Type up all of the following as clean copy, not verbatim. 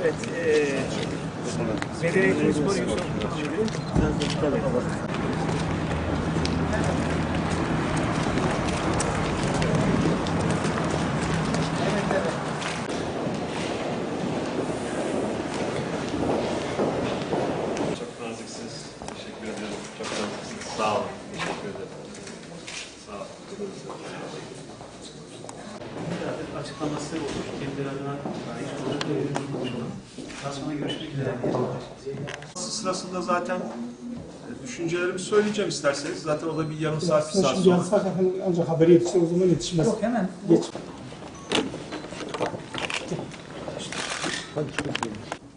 Evet, Medeniyet ve Spor Yusuf. Tabii. Çok naziksiniz. Teşekkür ederim. Çok naziksiniz. Sağ olun. Teşekkür ederim. Sağ olun. Açıklaması olur. Kendileri adına daha sonra görüşmek üzere. Sırasında zaten düşüncelerimi söyleyeceğim isterseniz. Zaten o da bir yarım saat, bir saat Şimdi sonra. yazsak ancak haberi yetişse o zaman yetişmez. Yok hemen. Geç.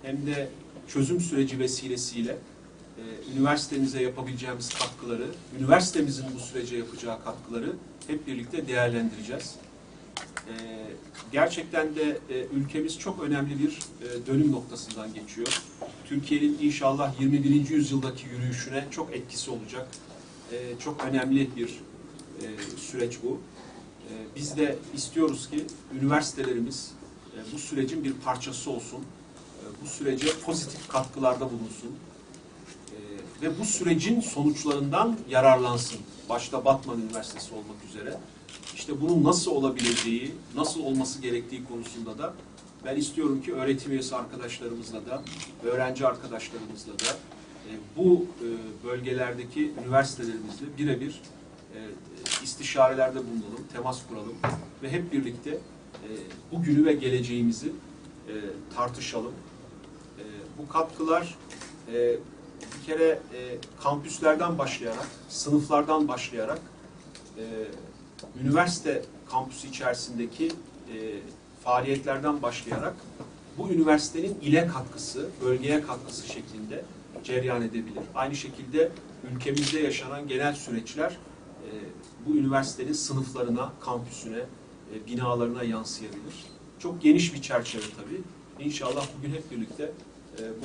Hem de çözüm süreci vesilesiyle üniversitemize yapabileceğimiz katkıları, üniversitemizin bu sürece yapacağı katkıları hep birlikte değerlendireceğiz. Gerçekten de ülkemiz çok önemli bir dönüm noktasından geçiyor. Türkiye'nin inşallah 21. yüzyıldaki yürüyüşüne çok etkisi olacak. Çok önemli bir süreç bu. Biz de istiyoruz ki üniversitelerimiz bu sürecin bir parçası olsun. Bu sürece pozitif katkılarda bulunsun. Ve bu sürecin sonuçlarından yararlansın. Başta Batman Üniversitesi olmak üzere. İşte bunun nasıl olabileceği, nasıl olması gerektiği konusunda da ben istiyorum ki öğretim üyesi arkadaşlarımızla da, öğrenci arkadaşlarımızla da bu bölgelerdeki üniversitelerimizle birebir istişarelerde bulunalım, temas kuralım ve hep birlikte bugünü ve geleceğimizi tartışalım. Bu katkılar bir kere kampüslerden başlayarak, sınıflardan başlayarak üniversite kampüsü içerisindeki faaliyetlerden başlayarak bu üniversitenin ile katkısı, bölgeye katkısı şeklinde cereyan edebilir. Aynı şekilde ülkemizde yaşanan genel süreçler bu üniversitenin sınıflarına, kampüsüne, binalarına yansıyabilir. Çok geniş bir çerçeve tabii. İnşallah bugün hep birlikte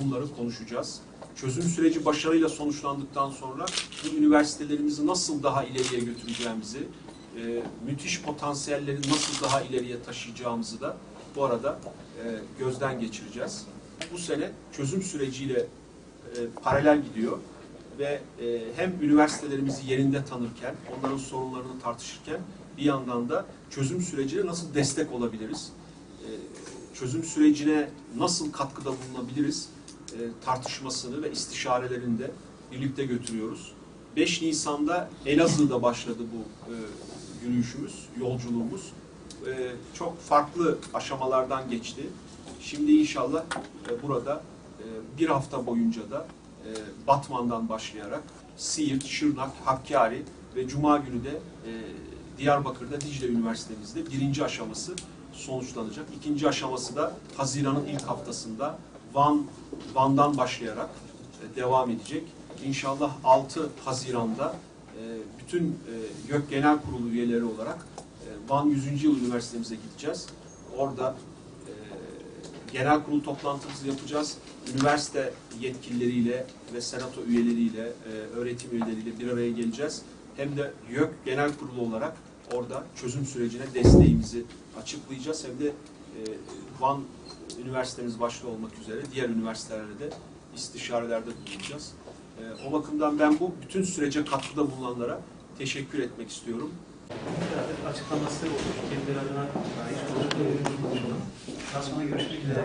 bunları konuşacağız. Çözüm süreci başarıyla sonuçlandıktan sonra bu üniversitelerimizi nasıl daha ileriye götüreceğimizi, müthiş potansiyelleri nasıl daha ileriye taşıyacağımızı da bu arada gözden geçireceğiz. Bu sene çözüm süreciyle paralel gidiyor ve hem üniversitelerimizi yerinde tanırken, onların sorunlarını tartışırken bir yandan da çözüm sürecine nasıl destek olabiliriz, çözüm sürecine nasıl katkıda bulunabiliriz tartışmasını ve istişarelerini de birlikte götürüyoruz. 5 Nisan'da Elazığ'da başladı bu yürüyüşümüz, yolculuğumuz. Çok farklı aşamalardan geçti. Şimdi inşallah burada bir hafta boyunca da Batman'dan başlayarak Siirt, Şırnak, Hakkari ve Cuma günü de Diyarbakır'da Dicle Üniversitemizde birinci aşaması sonuçlanacak. İkinci aşaması da Haziran'ın ilk haftasında Van'dan başlayarak devam edecek. İnşallah 6 Haziran'da bütün YÖK Genel Kurulu üyeleri olarak Van 100. Yıl Üniversitemize gideceğiz. Orada genel kurul toplantımızı yapacağız. Üniversite yetkilileriyle ve senato üyeleriyle, öğretim üyeleriyle bir araya geleceğiz. Hem de YÖK Genel Kurulu olarak orada çözüm sürecine desteğimizi açıklayacağız. Hem de Van Üniversitemiz başta olmak üzere diğer üniversitelerle de istişarelerde bulunacağız. O bakımdan ben bu bütün sürece katkıda bulunanlara teşekkür etmek istiyorum. Açıklaması olur. Kendileri adına daha sonra görüşmek üzere.